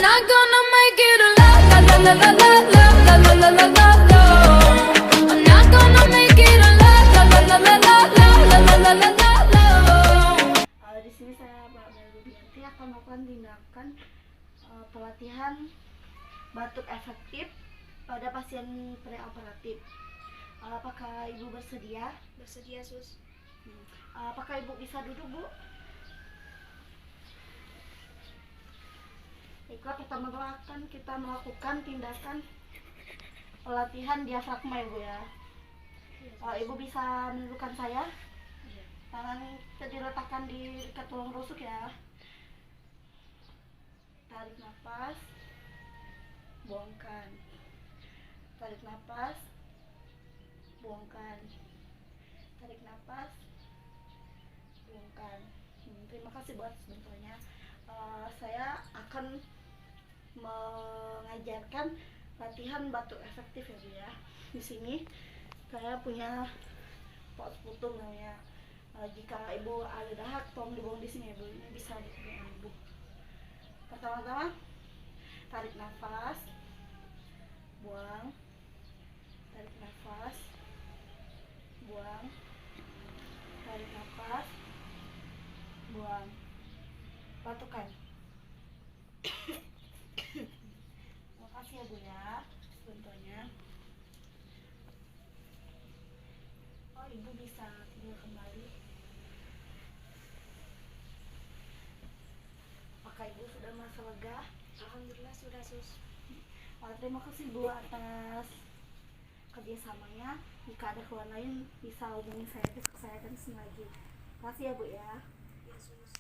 not gonna make it a la la la la la la la la la la la la la. I'm not gonna make it a la la la la la la la la la la la la. Di sini saya Mbak Rubianti akan melakukan tindakan pelatihan batuk efektif pada pasien preoperatif. Apakah Ibu bersedia? Bersedia, Sus. Apakah Ibu bisa duduk, Bu? Baiklah, pertama-tama akan kita melakukan tindakan pelatihan diafragma ya, Bu ya. Ibu bisa menundukkan saya? Tangan kita diletakkan di dekat tulang rusuk ya. Tarik nafas, buangkan. Tarik nafas, buangkan. Tarik nafas, buangkan. Terima kasih buat bantuannya. Saya akan mengajarkan latihan batuk efektif ya, Bu ya. Di sini saya punya pot putung namanya. Jika Ibu ada dahak, tolong dibuang di sini ya, Bu. Ini bisa dipegang Ibu. Pertama-tama tarik nafas, buang. Tarik nafas, buang. Tarik nafas, buang. Batukkan. Terima kasih ya, Bu ya, bantuannya. Ibu bisa tidur kembali. Apakah Ibu sudah merasa lega? Alhamdulillah sudah, Sus. Terima kasih Bu atas kerjasamanya. Jika ada keluhan lain bisa hubungi saya, besok saya akan kesini lagi. Terima kasih ya, Bu ya. Ya, Sus.